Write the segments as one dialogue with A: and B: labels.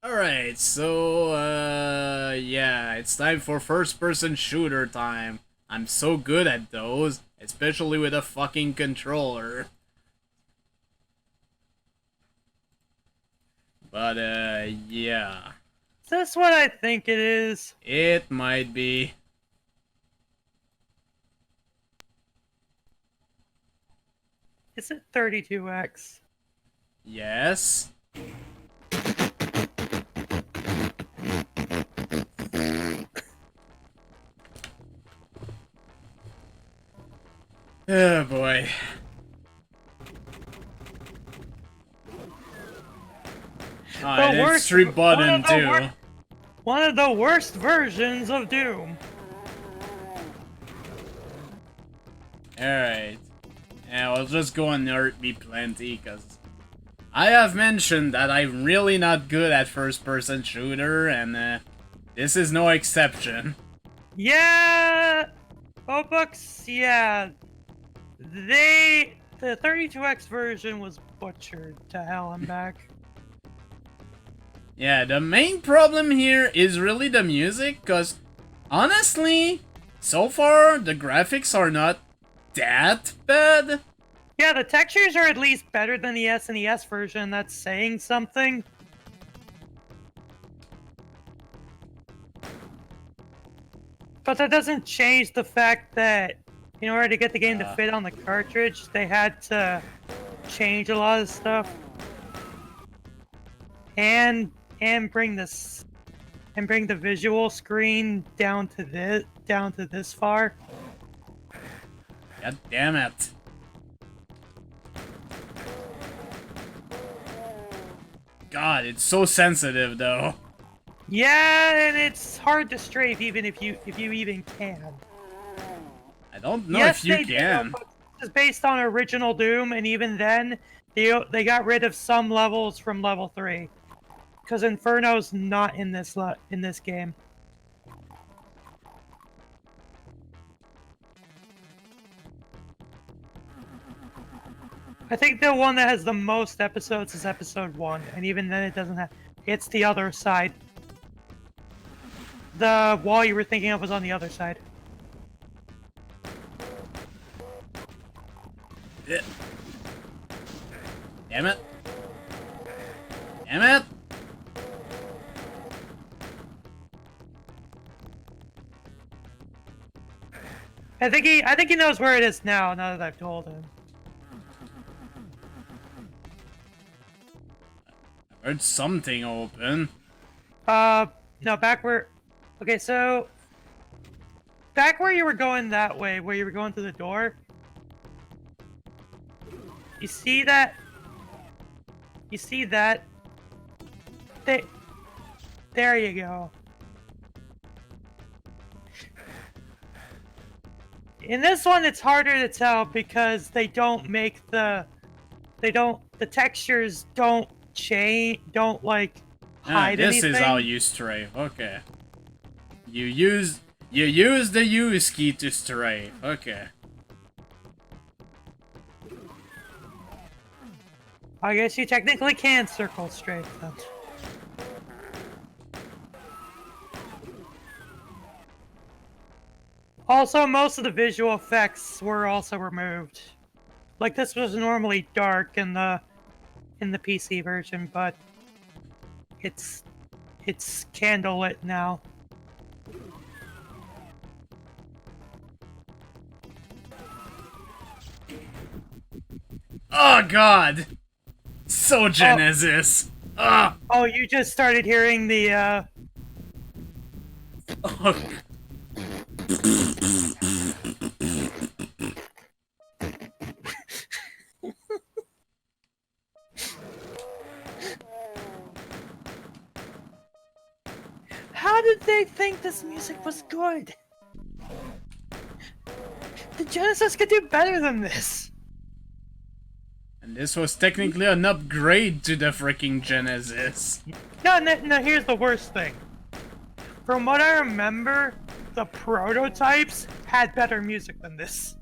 A: Alright, so, yeah, it's time for first-person shooter time. I'm so good at those, especially with a fucking controller. But, yeah.
B: Is this what I think it is?
A: It might be.
B: Is it 32x?
A: Yes? Oh boy. Alright,
B: The
A: it's
B: worst,
A: three button too.
B: one of the worst versions of Doom.
A: Alright. Yeah, we'll just go on Nerd Me Plenty, because I have mentioned that I'm really not good at first-person shooter, and this is no exception.
B: Yeah, Obux, yeah. The 32x version was butchered to hell and back.
A: Yeah, the main problem here is really the music, because honestly, so far, the graphics are not that bad.
B: Yeah, the textures are at least better than the SNES version. That's saying something. But that doesn't change the fact that in order to get the game to fit on the cartridge, they had to change a lot of stuff and bring this and bring the visual screen down to this far.
A: God damn it. God, it's so sensitive though.
B: Yeah, and it's hard to strafe even if you even can.
A: I don't know
B: Yes,
A: if you
B: they did.
A: can.
B: This is based on original Doom, and even then, they got rid of some levels from level 3 because Inferno's not in this game. I think the one that has the most episodes is episode 1, and even then it doesn't have... It's the other side. The wall you were thinking of was on the other side.
A: Damn it. Damn it.
B: I think he knows where it is now that I've told him.
A: I heard something open.
B: No, back where... Okay, so... Back where you were going that way, where you were going through the door. You see that? You see that? There you go. In this one, it's harder to tell because they don't make the... The textures don't change, don't, like, hide
A: This
B: anything.
A: is how you strafe. Okay. You use the use key to strafe. Okay.
B: I guess you technically can circle strafe then. Also, most of the visual effects were also removed. Like, this was normally dark in the PC version, but it's candlelit now.
A: Oh god! So Genesis! Ah!
B: Oh, you just started hearing the,
A: Oh.
B: How did they think this music was good? The Genesis could do better than this!
A: And this was technically an upgrade to the freaking Genesis.
B: No, here's the worst thing. From what I remember, the prototypes had better music than this.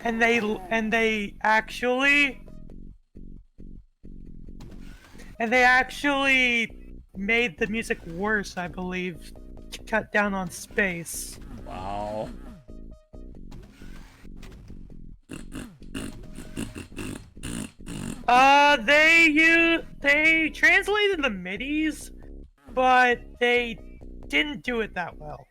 B: And they actually And they actually made the music worse, I believe, to cut down on space.
A: Wow.
B: They translated the MIDIs, but they didn't do it that well.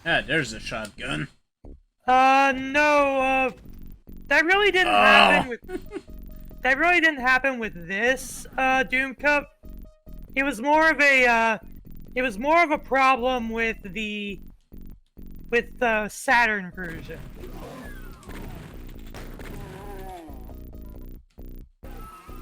A: Ah, there's a shotgun.
B: No, that really didn't happen with... That really didn't happen with this, Doom Cup. It was more of a, problem with the Saturn version.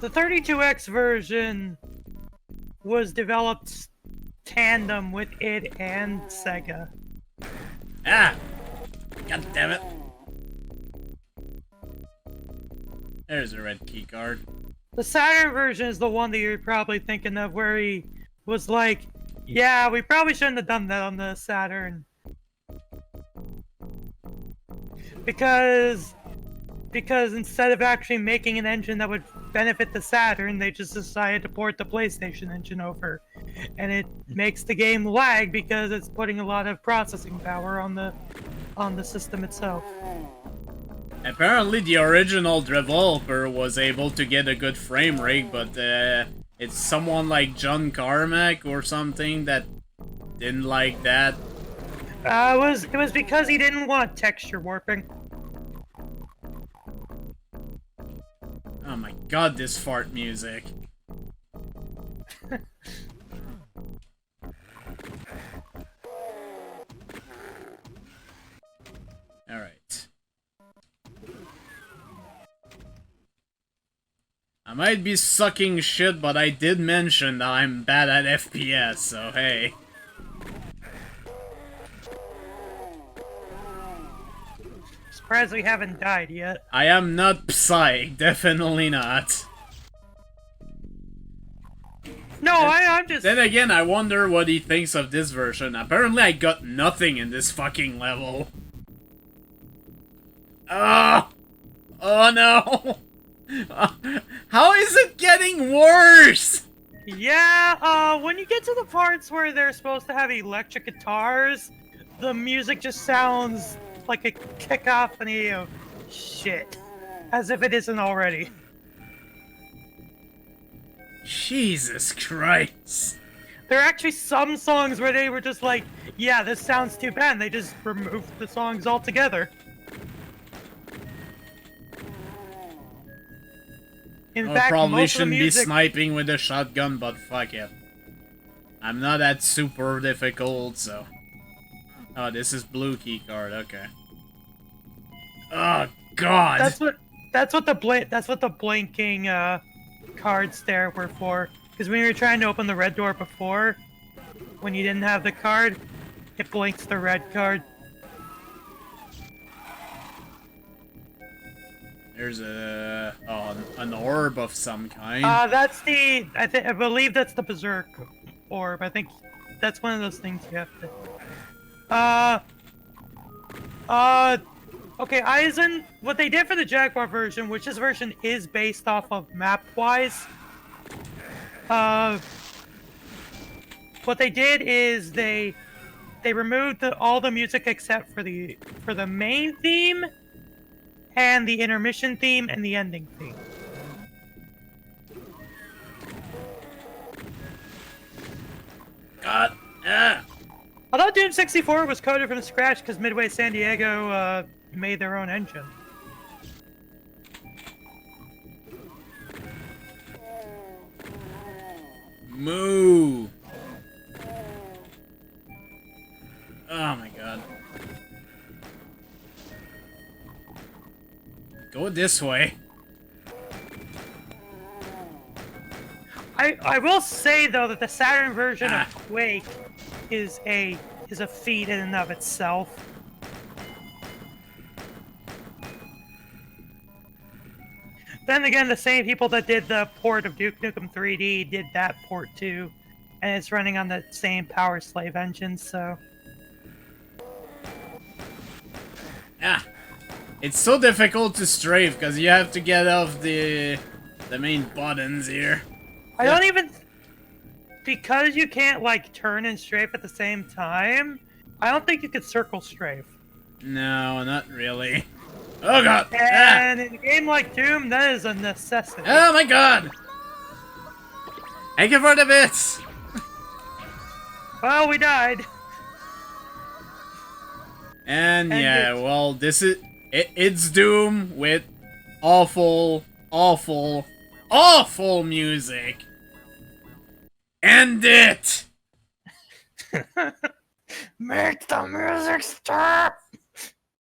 B: The 32X version was developed tandem with it and Sega.
A: Ah! God damn it. There's a red key card.
B: The Saturn version is the one that you're probably thinking of, where he was like, yeah, we probably shouldn't have done that on the Saturn. Because instead of actually making an engine that would benefit the Saturn, they just decided to port the PlayStation engine over. And it makes the game lag because it's putting a lot of processing power on the system itself.
A: Apparently the original developer was able to get a good frame rate, but it's someone like John Carmack or something that didn't like that.
B: It was because he didn't want texture warping.
A: Oh my god, this fart music. Alright. I might be sucking shit, but I did mention that I'm bad at FPS, so hey.
B: Surprised we haven't died yet.
A: I am not Psych, definitely not.
B: No, I'm just...
A: Then again, I wonder what he thinks of this version. Apparently I got nothing in this fucking level. Oh no! How is it getting worse?
B: Yeah, when you get to the parts where they're supposed to have electric guitars, the music just sounds like a cacophony of shit. As if it isn't already.
A: Jesus Christ.
B: There are actually some songs where they were just like, yeah, this sounds too bad, and they just removed the songs altogether. In fact,
A: probably
B: most of the
A: shouldn't
B: music...
A: be sniping with a shotgun, but fuck it. I'm not that super difficult, so... Oh, this is blue key card, okay. Oh god!
B: That's what the blinking cards there were for. Because when you were trying to open the red door before, when you didn't have the card, it blinks the red card.
A: There's a an orb of some kind.
B: That's the I believe that's the Berserk orb. I think that's one of those things you have to. Okay, Aizen, what they did for the Jaguar version, which this version is based off of map-wise, what they did is they removed all the music except for the main theme, and the intermission theme, and the ending theme.
A: God,
B: I thought Doom 64 was coded from scratch because Midway San Diego made their own engine.
A: Moo! Oh my god. Go this way.
B: I will say though that the Saturn version of Quake is a feat in and of itself. Then again, the same people that did the port of Duke Nukem 3D did that port too, and it's running on the same Power Slave engine, so...
A: It's so difficult to strafe because you have to get off the main buttons here.
B: I don't even... Because you can't, like, turn and strafe at the same time, I don't think you could circle strafe.
A: No, not really. Oh god!
B: And in a game like Doom, that is a necessity.
A: Oh my god! Thank you for the bits!
B: Well, we died.
A: And yeah, well, this is... It's Doom with awful, awful, awful music. End it!
B: Make the music stop!